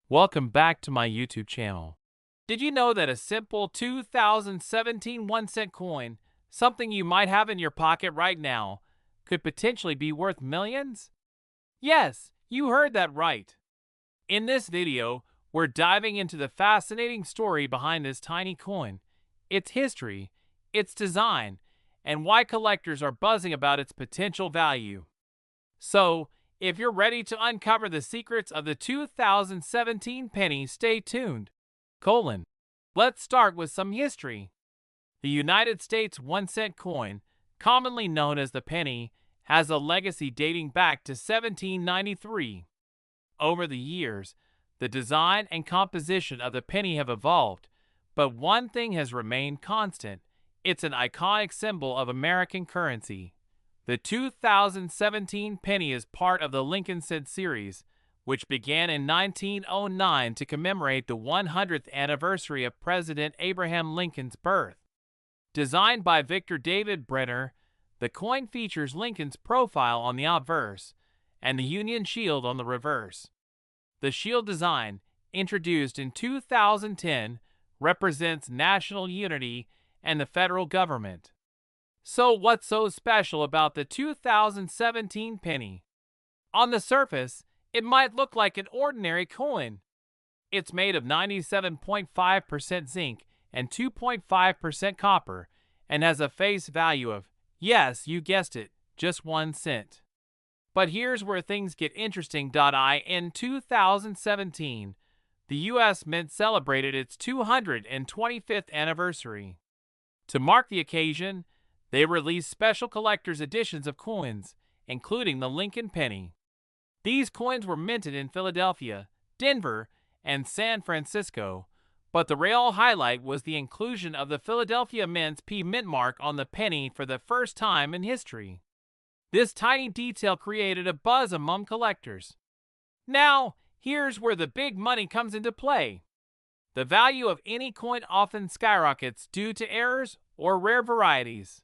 Welcome back to my YouTube channel. Did you know that a simple 2017 1-cent coin, something you might have in your pocket right now, could potentially be worth millions? Yes, you heard that right. In this video, we're diving into the fascinating story behind this tiny coin, its history, its design, and why collectors are buzzing about its potential value. So, if you're ready to uncover the secrets of the 2017 penny, stay tuned. Let's start with some history. The United States 1-cent coin, commonly known as the penny, has a legacy dating back to 1793. Over the years, the design and composition of the penny have evolved, but one thing has remained constant. It's an iconic symbol of American currency. The 2017 penny is part of the Lincoln Cent series, which began in 1909 to commemorate the 100th anniversary of President Abraham Lincoln's birth. Designed by Victor David Brenner, the coin features Lincoln's profile on the obverse and the Union shield on the reverse. The shield design, introduced in 2010, represents national unity and the federal government. So what's so special about the 2017 penny? On the surface, it might look like an ordinary coin. It's made of 97.5% zinc and 2.5% copper and has a face value of, yes, you guessed it, just 1 cent. But here's where things get interesting. In 2017, the U.S. Mint celebrated its 225th anniversary. To mark the occasion, they released special collector's editions of coins, including the Lincoln penny. These coins were minted in Philadelphia, Denver, and San Francisco, but the real highlight was the inclusion of the Philadelphia Mint's P mint mark on the penny for the first time in history. This tiny detail created a buzz among collectors. Now, here's where the big money comes into play. The value of any coin often skyrockets due to errors or rare varieties.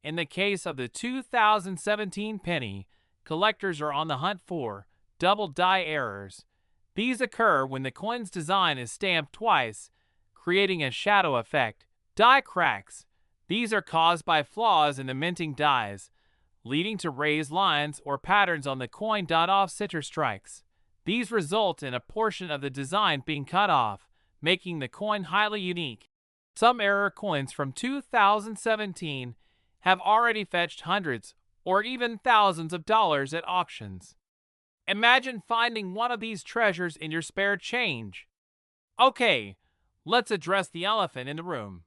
In the case of the 2017 penny, collectors are on the hunt for double die errors. These occur when the coin's design is stamped twice, creating a shadow effect. Die cracks. These are caused by flaws in the minting dies, leading to raised lines or patterns on the coin. Offsitter strikes. These result in a portion of the design being cut off, making the coin highly unique. Some error coins from 2017 have already fetched hundreds or even thousands of dollars at auctions. Imagine finding one of these treasures in your spare change. Okay, let's address the elephant in the room.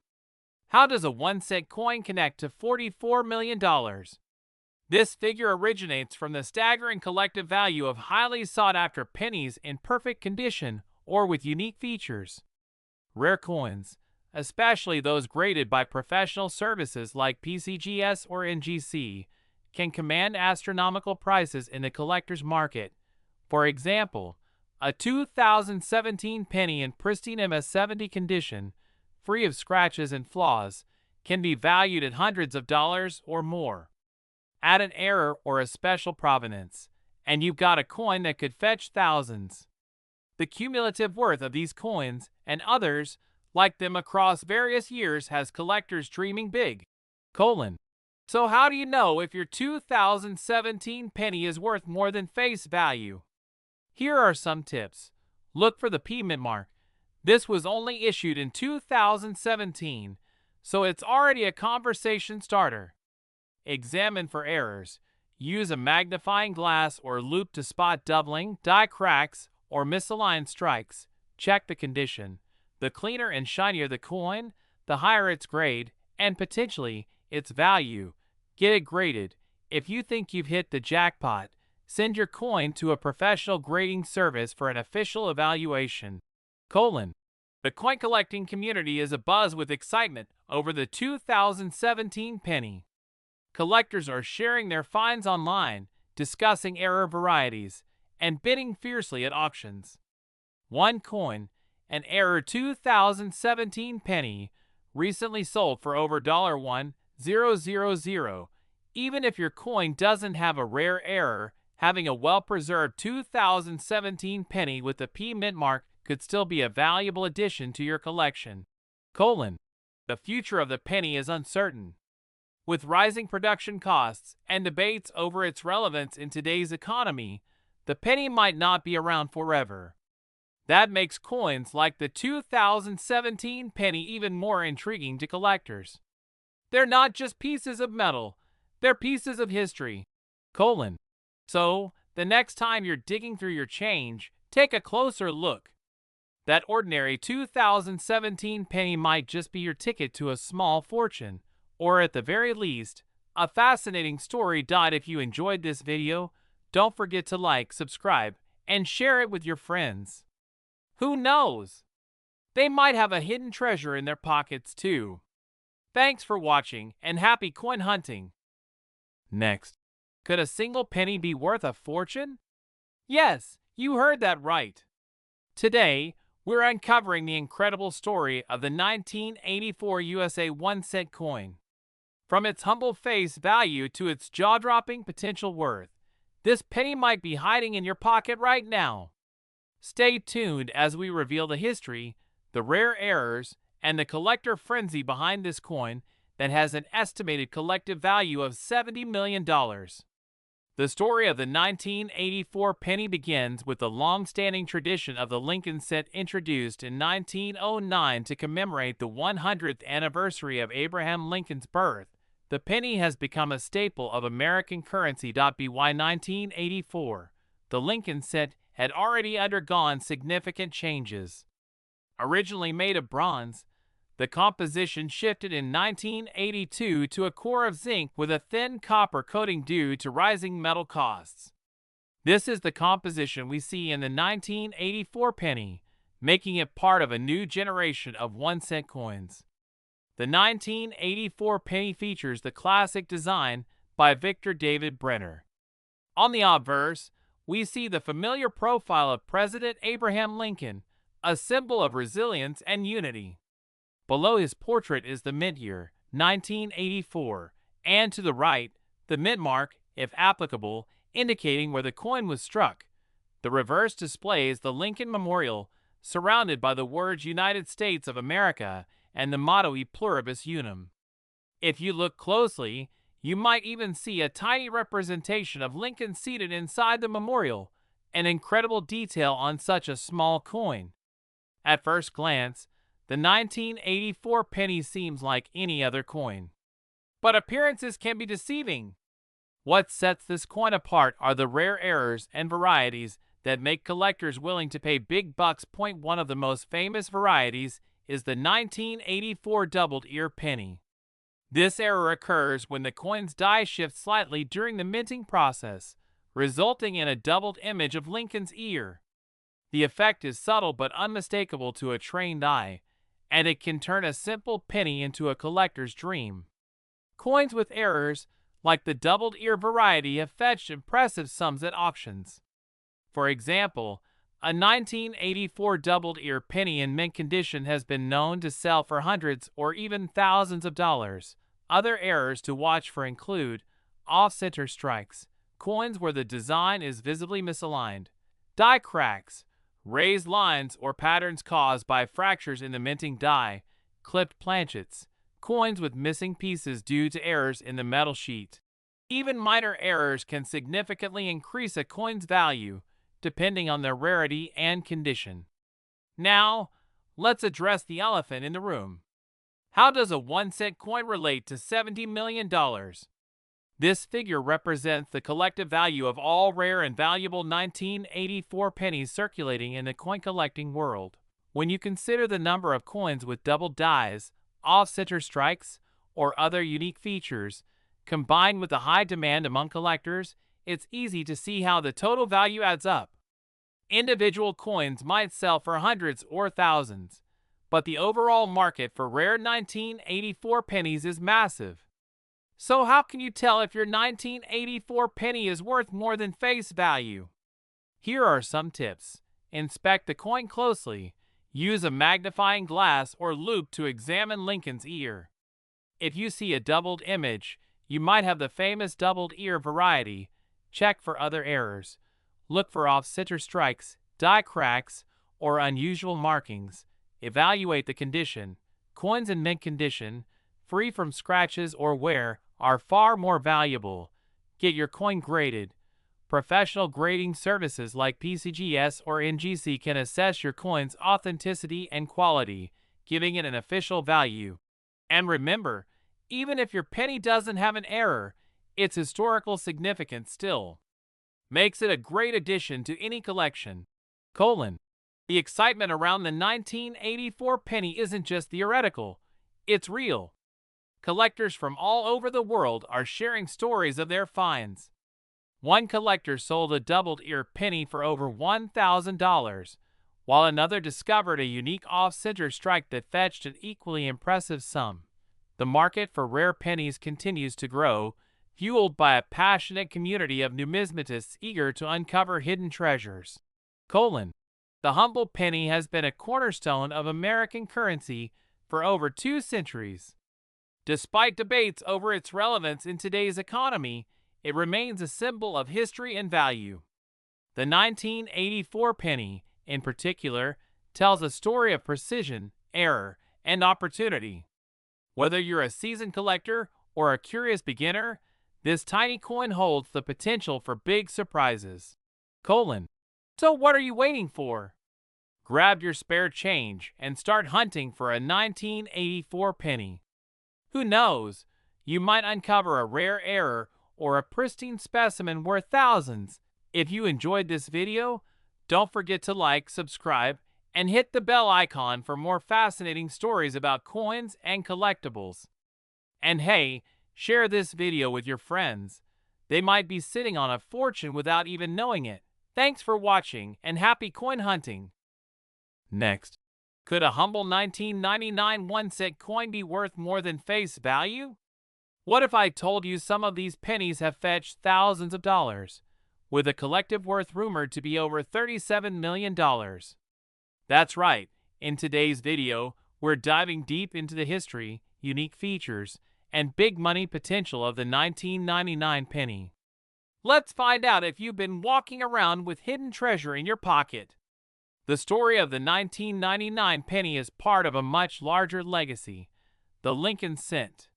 How does a 1-cent coin connect to $44 million? This figure originates from the staggering collective value of highly sought-after pennies in perfect condition or with unique features. Rare coins, especially those graded by professional services like PCGS or NGC, can command astronomical prices in the collector's market. For example, a 2017 penny in pristine MS-70 condition, free of scratches and flaws, can be valued at hundreds of dollars or more. Add an error or a special provenance, and you've got a coin that could fetch thousands. The cumulative worth of these coins and others like them across various years has collectors dreaming big. So how do you know if your 2017 penny is worth more than face value? Here are some tips. Look for the P mint mark. This was only issued in 2017, so it's already a conversation starter. Examine for errors. Use a magnifying glass or loupe to spot doubling, die cracks, or misaligned strikes. Check the condition. The cleaner and shinier the coin, the higher its grade, and potentially its value. Get it graded. If you think you've hit the jackpot, send your coin to a professional grading service for an official evaluation. The coin collecting community is abuzz with excitement over the 2017 penny. Collectors are sharing their finds online, discussing error varieties, and bidding fiercely at auctions. One coin, an error 2017 penny, recently sold for over $1,000. Even if your coin doesn't have a rare error, having a well-preserved 2017 penny with a P mint mark could still be a valuable addition to your collection. The future of the penny is uncertain. With rising production costs and debates over its relevance in today's economy, the penny might not be around forever. That makes coins like the 2017 penny even more intriguing to collectors. They're not just pieces of metal, they're pieces of history. So, the next time you're digging through your change, take a closer look. That ordinary 2017 penny might just be your ticket to a small fortune, or at the very least, a fascinating story. If you enjoyed this video, don't forget to like, subscribe, and share it with your friends. Who knows? They might have a hidden treasure in their pockets too. Thanks for watching and happy coin hunting. Next, could a single penny be worth a fortune? Yes, you heard that right. Today, we're uncovering the incredible story of the 1984 USA 1-cent coin. From its humble face value to its jaw-dropping potential worth, this penny might be hiding in your pocket right now. Stay tuned as we reveal the history, the rare errors, and the collector frenzy behind this coin that has an estimated collective value of $70 million. The story of the 1984 penny begins with the long-standing tradition of the Lincoln cent introduced in 1909 to commemorate the 100th anniversary of Abraham Lincoln's birth. The penny has become a staple of American currency. By 1984, the Lincoln cent had already undergone significant changes. Originally made of bronze, the composition shifted in 1982 to a core of zinc with a thin copper coating due to rising metal costs. This is the composition we see in the 1984 penny, making it part of a new generation of 1-cent coins. The 1984 penny features the classic design by Victor David Brenner. On the obverse, we see the familiar profile of President Abraham Lincoln, a symbol of resilience and unity. Below his portrait is the mint year, 1984, and to the right, the mint mark, if applicable, indicating where the coin was struck. The reverse displays the Lincoln Memorial, surrounded by the words United States of America and the motto E Pluribus Unum. If you look closely, you might even see a tiny representation of Lincoln seated inside the memorial, an incredible detail on such a small coin. At first glance, the 1984 penny seems like any other coin. But appearances can be deceiving. What sets this coin apart are the rare errors and varieties that make collectors willing to pay big bucks. One of the most famous varieties is the 1984 doubled ear penny. This error occurs when the coin's die shifts slightly during the minting process, resulting in a doubled image of Lincoln's ear. The effect is subtle but unmistakable to a trained eye, and it can turn a simple penny into a collector's dream. Coins with errors, like the doubled ear variety, have fetched impressive sums at auctions. For example, a 1984 doubled ear penny in mint condition has been known to sell for hundreds or even thousands of dollars. Other errors to watch for include off-center strikes, coins where the design is visibly misaligned, die cracks, raised lines or patterns caused by fractures in the minting die, clipped planchets, coins with missing pieces due to errors in the metal sheet. Even minor errors can significantly increase a coin's value, depending on their rarity and condition. Now, let's address the elephant in the room. How does a 1-cent coin relate to $70 million? This figure represents the collective value of all rare and valuable 1984 pennies circulating in the coin-collecting world. When you consider the number of coins with doubled dies, off-center strikes, or other unique features, combined with the high demand among collectors, it's easy to see how the total value adds up. Individual coins might sell for hundreds or thousands, but the overall market for rare 1984 pennies is massive. So how can you tell if your 1984 penny is worth more than face value? Here are some tips. Inspect the coin closely. Use a magnifying glass or loupe to examine Lincoln's ear. If you see a doubled image, you might have the famous doubled ear variety. Check for other errors. Look for off-center strikes, die cracks, or unusual markings. Evaluate the condition. Coins in mint condition, free from scratches or wear, are far more valuable. Get your coin graded. Professional grading services like PCGS or NGC can assess your coin's authenticity and quality, giving it an official value. And remember, even if your penny doesn't have an error, its historical significance still makes it a great addition to any collection. The excitement around the 1984 penny isn't just theoretical, it's real. Collectors from all over the world are sharing stories of their finds. One collector sold a doubled-ear penny for over $1,000, while another discovered a unique off-center strike that fetched an equally impressive sum. The market for rare pennies continues to grow, fueled by a passionate community of numismatists eager to uncover hidden treasures. The humble penny has been a cornerstone of American currency for over 2 centuries. Despite debates over its relevance in today's economy, it remains a symbol of history and value. The 1984 penny, in particular, tells a story of precision, error, and opportunity. Whether you're a seasoned collector or a curious beginner, this tiny coin holds the potential for big surprises. So what are you waiting for? Grab your spare change and start hunting for a 1984 penny. Who knows, you might uncover a rare error or a pristine specimen worth thousands. If you enjoyed this video, don't forget to like, subscribe, and hit the bell icon for more fascinating stories about coins and collectibles. And hey, share this video with your friends. They might be sitting on a fortune without even knowing it. Thanks for watching and happy coin hunting! Next, could a humble 1999 1-cent coin be worth more than face value? What if I told you some of these pennies have fetched thousands of dollars, with a collective worth rumored to be over $37 million? That's right, in today's video, we're diving deep into the history, unique features, and big money potential of the 1999 penny. Let's find out if you've been walking around with hidden treasure in your pocket. The story of the 1999 penny is part of a much larger legacy, the Lincoln cent.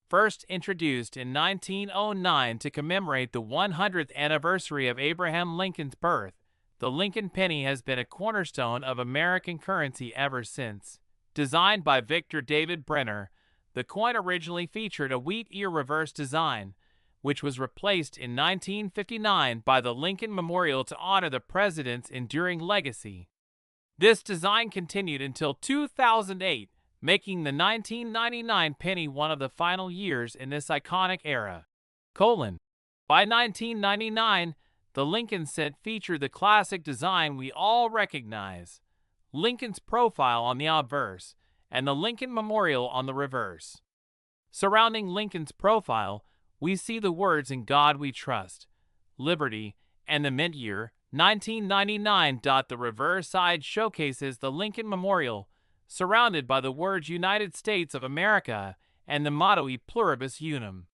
First introduced in 1909 to commemorate the 100th anniversary of Abraham Lincoln's birth, the Lincoln penny has been a cornerstone of American currency ever since. Designed by Victor David Brenner, the coin originally featured a wheat ear reverse design, which was replaced in 1959 by the Lincoln Memorial to honor the president's enduring legacy. This design continued until 2008, making the 1999 penny one of the final years in this iconic era. By 1999, the Lincoln cent featured the classic design we all recognize, Lincoln's profile on the obverse and the Lincoln Memorial on the reverse. Surrounding Lincoln's profile, we see the words "In God We Trust," "Liberty," and the mint year, 1999. The reverse side showcases the Lincoln Memorial, surrounded by the words United States of America and the motto E Pluribus Unum.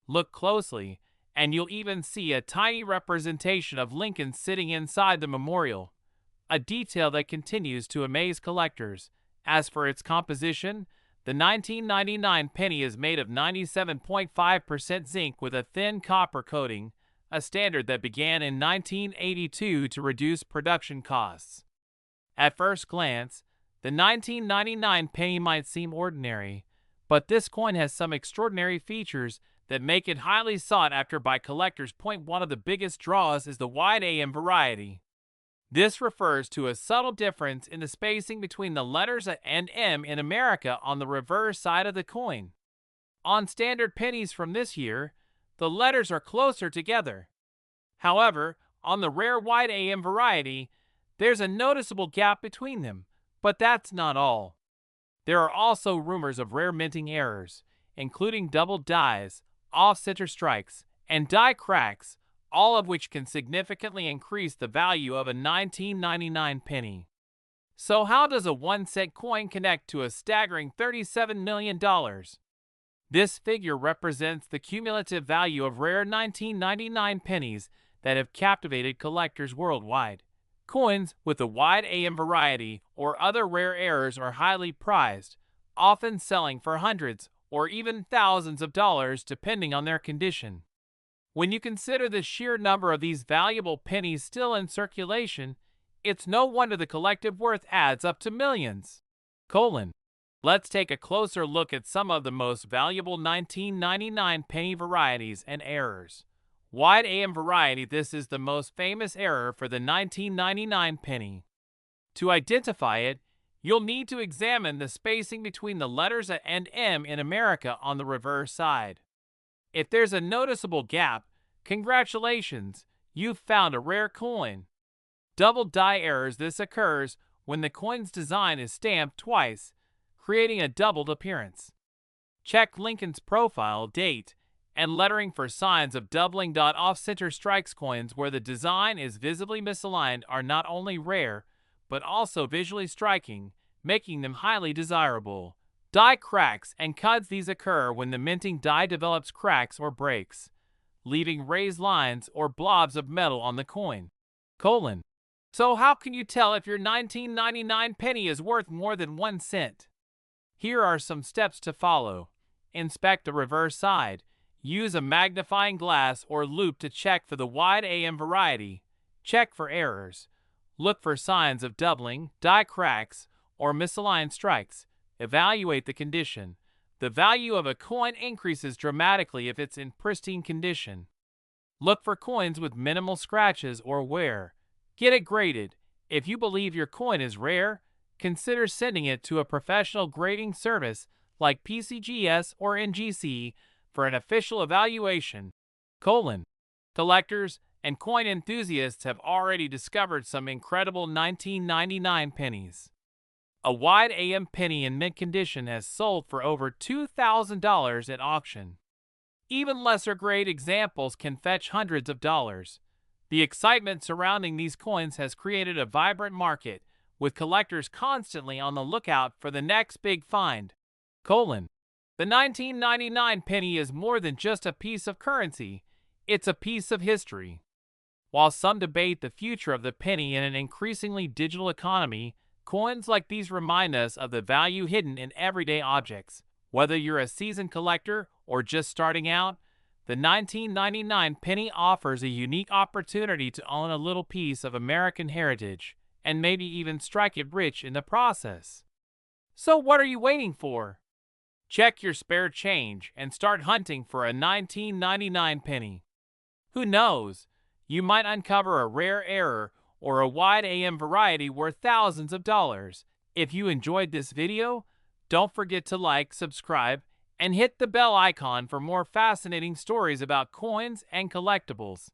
Look closely, and you'll even see a tiny representation of Lincoln sitting inside the memorial, a detail that continues to amaze collectors. As for its composition, the 1999 penny is made of 97.5% zinc with a thin copper coating, a standard that began in 1982 to reduce production costs. At first glance, the 1999 penny might seem ordinary, but this coin has some extraordinary features that make it highly sought after by collectors. One of the biggest draws is the wide AM variety. This refers to a subtle difference in the spacing between the letters and M in America on the reverse side of the coin. On standard pennies from this year, the letters are closer together. However, on the rare wide AM variety, there's a noticeable gap between them, but that's not all. There are also rumors of rare minting errors, including double dies, off-center strikes, and die cracks, all of which can significantly increase the value of a 1999 penny. So how does a 1-cent coin connect to a staggering $37 million? This figure represents the cumulative value of rare 1999 pennies that have captivated collectors worldwide. Coins with a wide AM variety or other rare errors are highly prized, often selling for hundreds or even thousands of dollars depending on their condition. When you consider the sheer number of these valuable pennies still in circulation, it's no wonder the collective worth adds up to millions. Let's take a closer look at some of the most valuable 1999 penny varieties and errors. Wide AM variety. This is the most famous error for the 1999 penny. To identify it, you'll need to examine the spacing between the letters and M in America on the reverse side. If there's a noticeable gap, congratulations, you've found a rare coin. Double die errors. This occurs when the coin's design is stamped twice, creating a doubled appearance. Check Lincoln's profile, date, and lettering for signs of doubling. Off-center strikes. Coins where the design is visibly misaligned are not only rare, but also visually striking, making them highly desirable. Die cracks and cuts. These occur when the minting die develops cracks or breaks, leaving raised lines or blobs of metal on the coin. So how can you tell if your 1999 penny is worth more than 1 cent? Here are some steps to follow. Inspect the reverse side. Use a magnifying glass or loupe to check for the wide AM variety. Check for errors. Look for signs of doubling, die cracks, or misaligned strikes. Evaluate the condition. The value of a coin increases dramatically if it's in pristine condition. Look for coins with minimal scratches or wear. Get it graded. If you believe your coin is rare, consider sending it to a professional grading service like PCGS or NGC for an official evaluation. Collectors and coin enthusiasts have already discovered some incredible 1999 pennies. A wide AM penny in mint condition has sold for over $2,000 at auction. Even lesser grade examples can fetch hundreds of dollars. The excitement surrounding these coins has created a vibrant market, with collectors constantly on the lookout for the next big find. The 1999 penny is more than just a piece of currency, it's a piece of history. While some debate the future of the penny in an increasingly digital economy, coins like these remind us of the value hidden in everyday objects. Whether you're a seasoned collector or just starting out, the 1999 penny offers a unique opportunity to own a little piece of American heritage, and maybe even strike it rich in the process. So what are you waiting for? Check your spare change and start hunting for a 1999 penny. Who knows? You might uncover a rare error or a wide AM variety worth thousands of dollars. If you enjoyed this video, don't forget to like, subscribe, and hit the bell icon for more fascinating stories about coins and collectibles.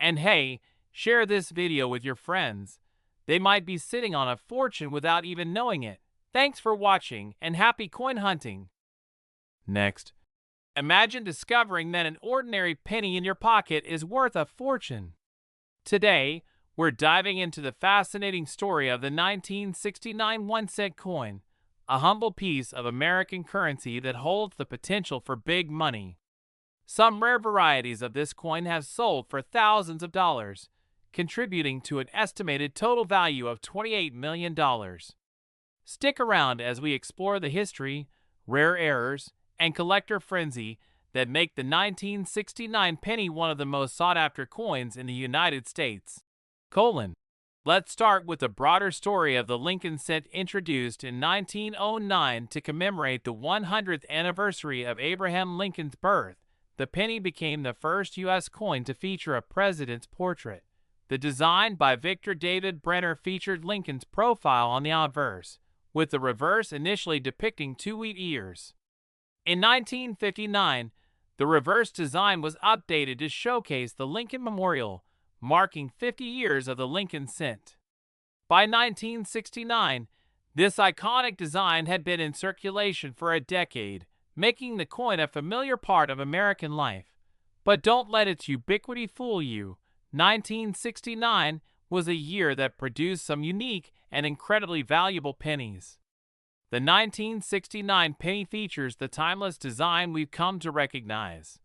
And hey, share this video with your friends. They might be sitting on a fortune without even knowing it. Thanks for watching and happy coin hunting. Next, imagine discovering that an ordinary penny in your pocket is worth a fortune. Today, we're diving into the fascinating story of the 1969 1-cent coin, a humble piece of American currency that holds the potential for big money. Some rare varieties of this coin have sold for thousands of dollars, contributing to an estimated total value of $28 million. Stick around as we explore the history, rare errors, and collector frenzy that make the 1969 penny one of the most sought-after coins in the United States. Let's start with the broader story of the Lincoln cent. Introduced in 1909 to commemorate the 100th anniversary of Abraham Lincoln's birth, the penny became the first U.S. coin to feature a president's portrait. The design by Victor David Brenner featured Lincoln's profile on the obverse, with the reverse initially depicting 2 wheat ears. In 1959, the reverse design was updated to showcase the Lincoln Memorial, marking 50 years of the Lincoln cent. By 1969, this iconic design had been in circulation for a decade, making the coin a familiar part of American life. But don't let its ubiquity fool you. 1969 was a year that produced some unique and incredibly valuable pennies. The 1969 penny features the timeless design we've come to recognize.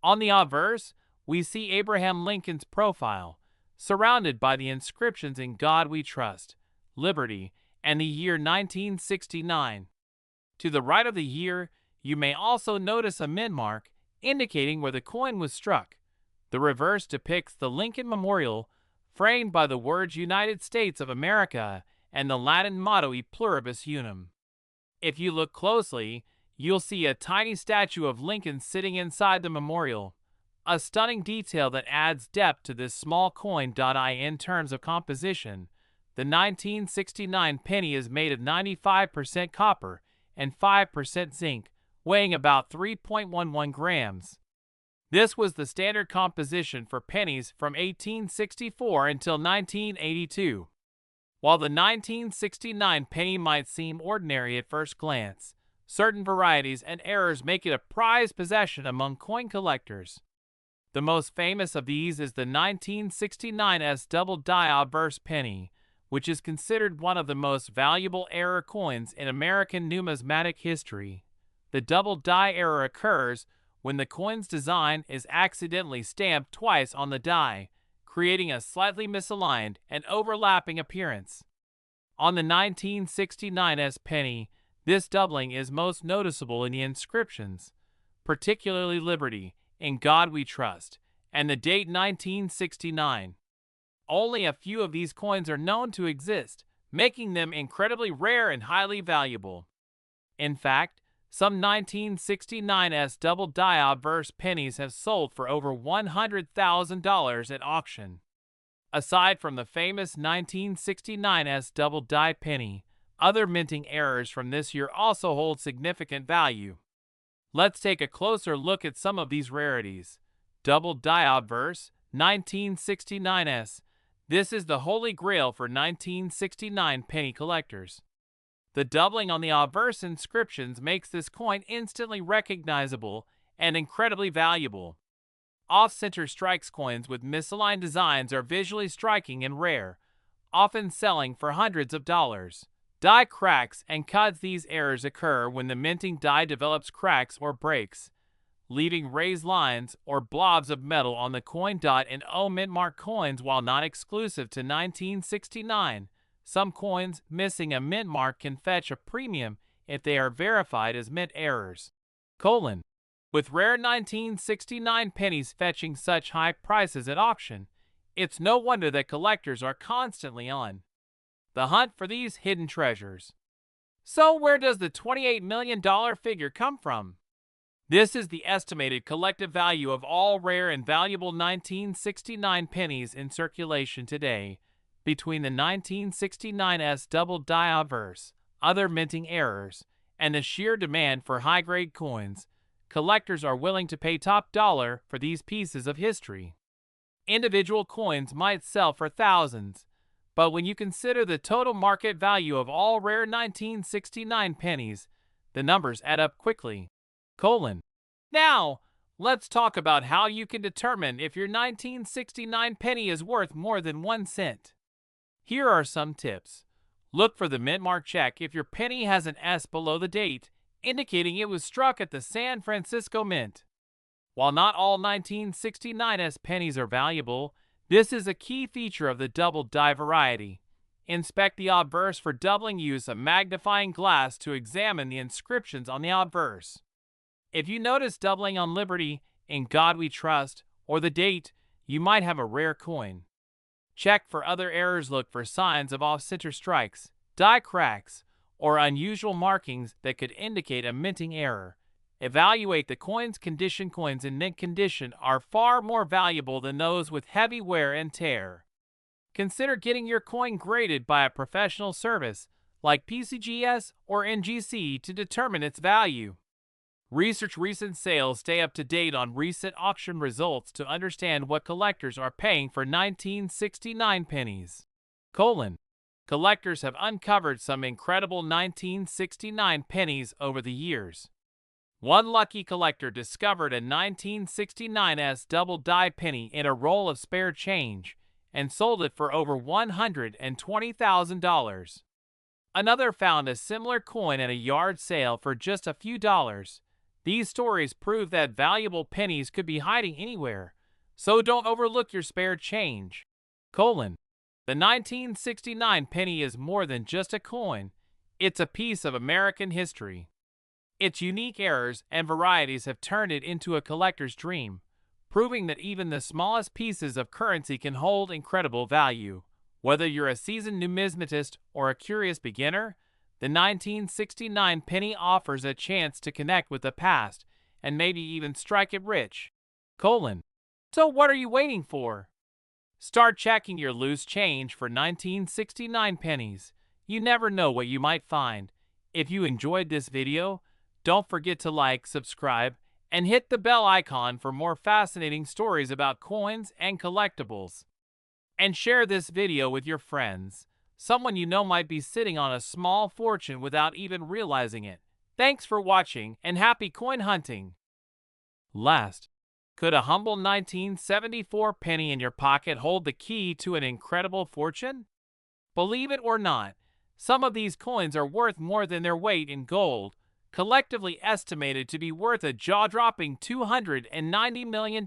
On the obverse, we see Abraham Lincoln's profile, surrounded by the inscriptions "In God We Trust," "Liberty," and the year 1969. To the right of the year, you may also notice a mint mark indicating where the coin was struck. The reverse depicts the Lincoln Memorial, framed by the words "United States of America" and the Latin motto "E Pluribus Unum." If you look closely, you'll see a tiny statue of Lincoln sitting inside the memorial, a stunning detail that adds depth to this small coin. In terms of composition, the 1969 penny is made of 95% copper and 5% zinc, weighing about 3.11 grams. This was the standard composition for pennies from 1864 until 1982. While the 1969 penny might seem ordinary at first glance, certain varieties and errors make it a prized possession among coin collectors. The most famous of these is the 1969's double die obverse penny, which is considered one of the most valuable error coins in American numismatic history. The double die error occurs when the coin's design is accidentally stamped twice on the die, creating a slightly misaligned and overlapping appearance. On the 1969's penny, this doubling is most noticeable in the inscriptions, particularly "Liberty," "In God We Trust," and the date 1969. Only a few of these coins are known to exist, making them incredibly rare and highly valuable. In fact, some 1969's double die obverse pennies have sold for over $100,000 at auction. Aside from the famous 1969's double die penny, other minting errors from this year also hold significant value. Let's take a closer look at some of these rarities. Double die obverse, 1969's. This is the holy grail for 1969 penny collectors. The doubling on the obverse inscriptions makes this coin instantly recognizable and incredibly valuable. Off-center strikes coins with misaligned designs are visually striking and rare, often selling for hundreds of dollars. Die cracks and cuts. These errors occur when the minting die develops cracks or breaks, leaving raised lines or blobs of metal on the coin. In mint mark coins, while not exclusive to 1969, some coins missing a mint mark can fetch a premium if they are verified as mint errors. With rare 1969 pennies fetching such high prices at auction, it's no wonder that collectors are constantly on the hunt for these hidden treasures. So where does the $28 million figure come from? This is the estimated collective value of all rare and valuable 1969 pennies in circulation today. Between the 1969's double die obverse, other minting errors, and the sheer demand for high-grade coins, collectors are willing to pay top dollar for these pieces of history. Individual coins might sell for thousands, but when you consider the total market value of all rare 1969 pennies, the numbers add up quickly. Now, let's talk about how you can determine if your 1969 penny is worth more than 1 cent. Here are some tips. Look for the mint mark. Check if your penny has an S below the date, indicating it was struck at the San Francisco Mint. While not all 1969's pennies are valuable, this is a key feature of the double die variety. Inspect the obverse for doubling. Use a magnifying glass to examine the inscriptions on the obverse. If you notice doubling on "Liberty," "In God We Trust," or the date, you might have a rare coin. Check for other errors. Look for signs of off-center strikes, die cracks, or unusual markings that could indicate a minting error. Evaluate the coin's condition. Coins in mint condition are far more valuable than those with heavy wear and tear. Consider getting your coin graded by a professional service like PCGS or NGC to determine its value. Research recent sales. Stay up to date on recent auction results to understand what collectors are paying for 1969 pennies. Collectors have uncovered some incredible 1969 pennies over the years. One lucky collector discovered a 1969's double die penny in a roll of spare change and sold it for over $120,000. Another found a similar coin at a yard sale for just a few dollars. These stories prove that valuable pennies could be hiding anywhere, so don't overlook your spare change. The 1969 penny is more than just a coin, it's a piece of American history. Its unique errors and varieties have turned it into a collector's dream, proving that even the smallest pieces of currency can hold incredible value. Whether you're a seasoned numismatist or a curious beginner, the 1969 penny offers a chance to connect with the past and maybe even strike it rich. So what are you waiting for? Start checking your loose change for 1969 pennies. You never know what you might find. If you enjoyed this video, don't forget to like, subscribe, and hit the bell icon for more fascinating stories about coins and collectibles. And share this video with your friends. Someone you know might be sitting on a small fortune without even realizing it. Thanks for watching and happy coin hunting! Last, could a humble 1974 penny in your pocket hold the key to an incredible fortune? Believe it or not, some of these coins are worth more than their weight in gold, collectively estimated to be worth a jaw-dropping $290 million.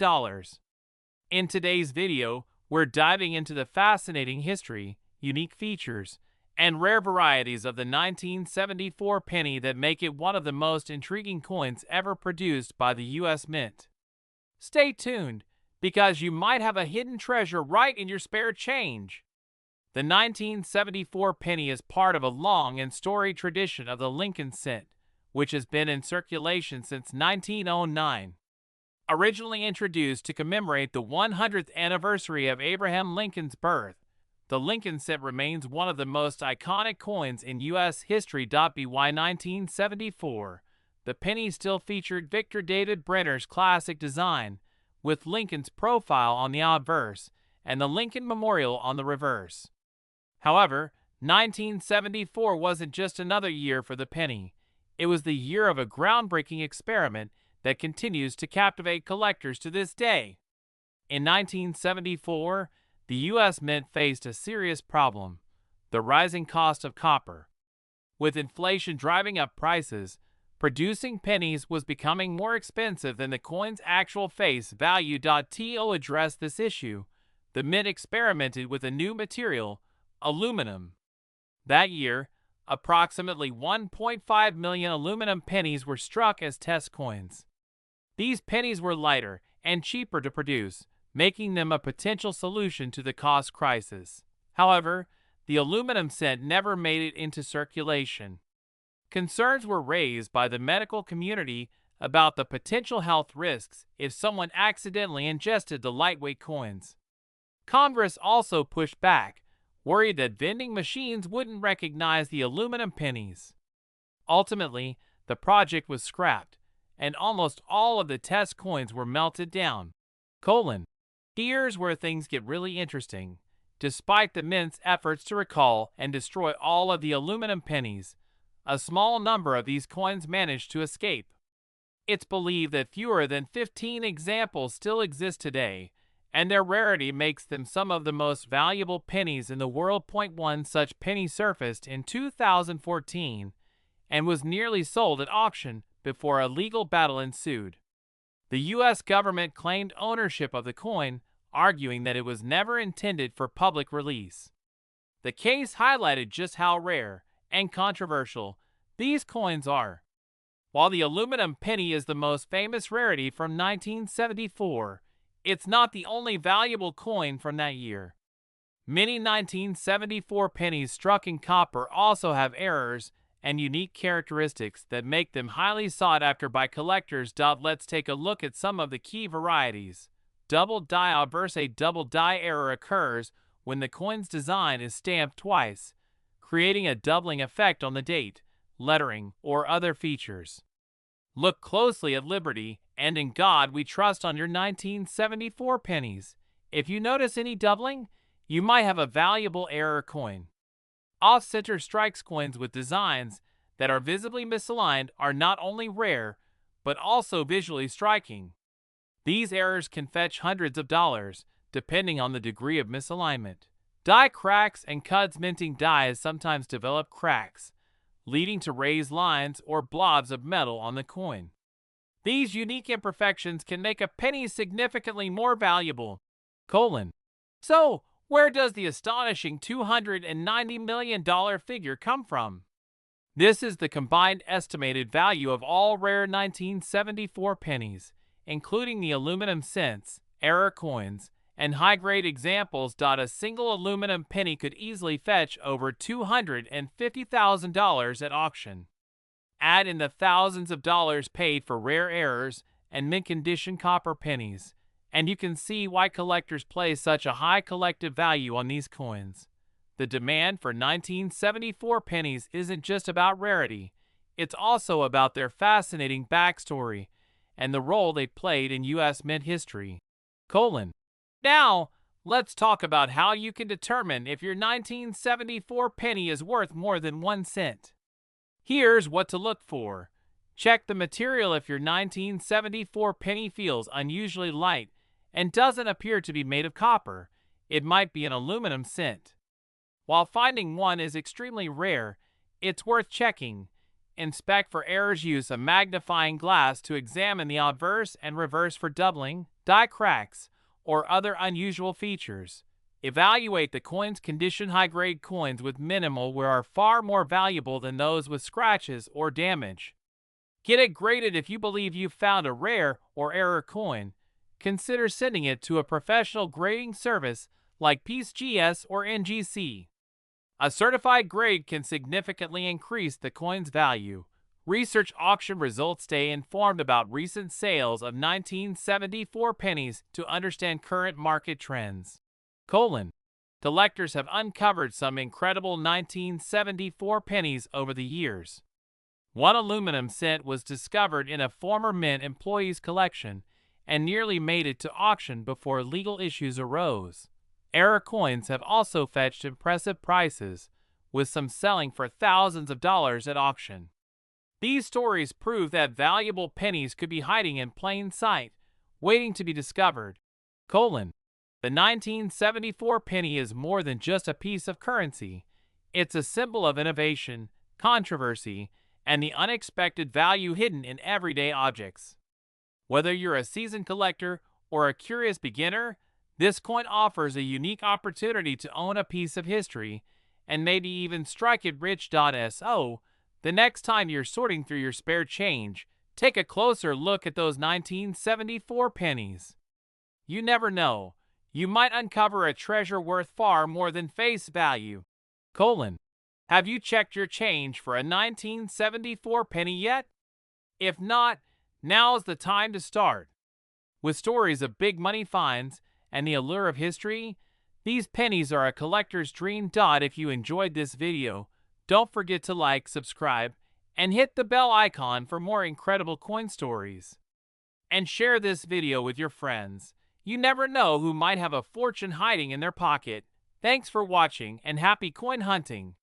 In today's video, we're diving into the fascinating history, unique features, and rare varieties of the 1974 penny that make it one of the most intriguing coins ever produced by the U.S. Mint. Stay tuned, because you might have a hidden treasure right in your spare change. The 1974 penny is part of a long and storied tradition of the Lincoln cent, which has been in circulation since 1909. Originally introduced to commemorate the 100th anniversary of Abraham Lincoln's birth, the Lincoln cent remains one of the most iconic coins in U.S. history. By 1974, the penny still featured Victor David Brenner's classic design, with Lincoln's profile on the obverse and the Lincoln Memorial on the reverse. However, 1974 wasn't just another year for the penny. It was the year of a groundbreaking experiment that continues to captivate collectors to this day. In 1974, the U.S. Mint faced a serious problem: the rising cost of copper. With inflation driving up prices, producing pennies was becoming more expensive than the coin's actual face value. To address this issue, the Mint experimented with a new material, aluminum. That year, approximately 1.5 million aluminum pennies were struck as test coins. These pennies were lighter and cheaper to produce, making them a potential solution to the cost crisis. However, the aluminum cent never made it into circulation. Concerns were raised by the medical community about the potential health risks if someone accidentally ingested the lightweight coins. Congress also pushed back, worried that vending machines wouldn't recognize the aluminum pennies. Ultimately, the project was scrapped, and almost all of the test coins were melted down. Here's where things get really interesting. Despite the Mint's efforts to recall and destroy all of the aluminum pennies, a small number of these coins managed to escape. It's believed that fewer than 15 examples still exist today, and their rarity makes them some of the most valuable pennies in the world. One such penny surfaced in 2014 and was nearly sold at auction before a legal battle ensued. The U.S. government claimed ownership of the coin, arguing that it was never intended for public release. The case highlighted just how rare and controversial these coins are. While the aluminum penny is the most famous rarity from 1974, it's not the only valuable coin from that year. Many 1974 pennies struck in copper also have errors and unique characteristics that make them highly sought after by collectors. Let's take a look at some of the key varieties. Double die obverse. A double die error occurs when the coin's design is stamped twice, creating a doubling effect on the date, lettering, or other features. Look closely at Liberty and In God We Trust on your 1974 pennies. If you notice any doubling, you might have a valuable error coin. Off-center strikes. Coins with designs that are visibly misaligned are not only rare, but also visually striking. These errors can fetch hundreds of dollars, depending on the degree of misalignment. Die cracks and cuds. Minting dies sometimes develop cracks, leading to raised lines or blobs of metal on the coin. These unique imperfections can make a penny significantly more valuable. So, where does the astonishing $290 million figure come from? This is the combined estimated value of all rare 1974 pennies, including the aluminum cents, error coins, and high-grade examples. A single aluminum penny could easily fetch over $250,000 at auction. Add in the thousands of dollars paid for rare errors and mint-condition copper pennies, and you can see why collectors place such a high collective value on these coins. The demand for 1974 pennies isn't just about rarity, it's also about their fascinating backstory and the role they played in U.S. mint history. Now, let's talk about how you can determine if your 1974 penny is worth more than 1 cent. Here's what to look for. Check the material. If your 1974 penny feels unusually light and doesn't appear to be made of copper, it might be an aluminum cent. While finding one is extremely rare, it's worth checking. Inspect for errors. Use a magnifying glass to examine the obverse and reverse for doubling, die cracks, or other unusual features. Evaluate the coin's condition. High-grade coins with minimal wear are far more valuable than those with scratches or damage. Get it graded. If you believe you've found a rare or error coin, consider sending it to a professional grading service like PCGS or NGC. A certified grade can significantly increase the coin's value. Research auction results. Stay informed about recent sales of 1974 pennies to understand current market trends. Collectors have uncovered some incredible 1974 pennies over the years. One aluminum cent was discovered in a former mint employee's collection and nearly made it to auction before legal issues arose. Error coins have also fetched impressive prices, with some selling for thousands of dollars at auction. These stories prove that valuable pennies could be hiding in plain sight, waiting to be discovered. The 1974 penny is more than just a piece of currency. It's a symbol of innovation, controversy, and the unexpected value hidden in everyday objects. Whether you're a seasoned collector or a curious beginner, this coin offers a unique opportunity to own a piece of history and maybe even strike it rich. So, the next time you're sorting through your spare change, take a closer look at those 1974 pennies. You never know, you might uncover a treasure worth far more than face value. Have you checked your change for a 1974 penny yet? If not, now's the time to start. With stories of big money finds and the allure of history, these pennies are a collector's dream. If you enjoyed this video, don't forget to like, subscribe, and hit the bell icon for more incredible coin stories. And share this video with your friends. You never know who might have a fortune hiding in their pocket. Thanks for watching and happy coin hunting.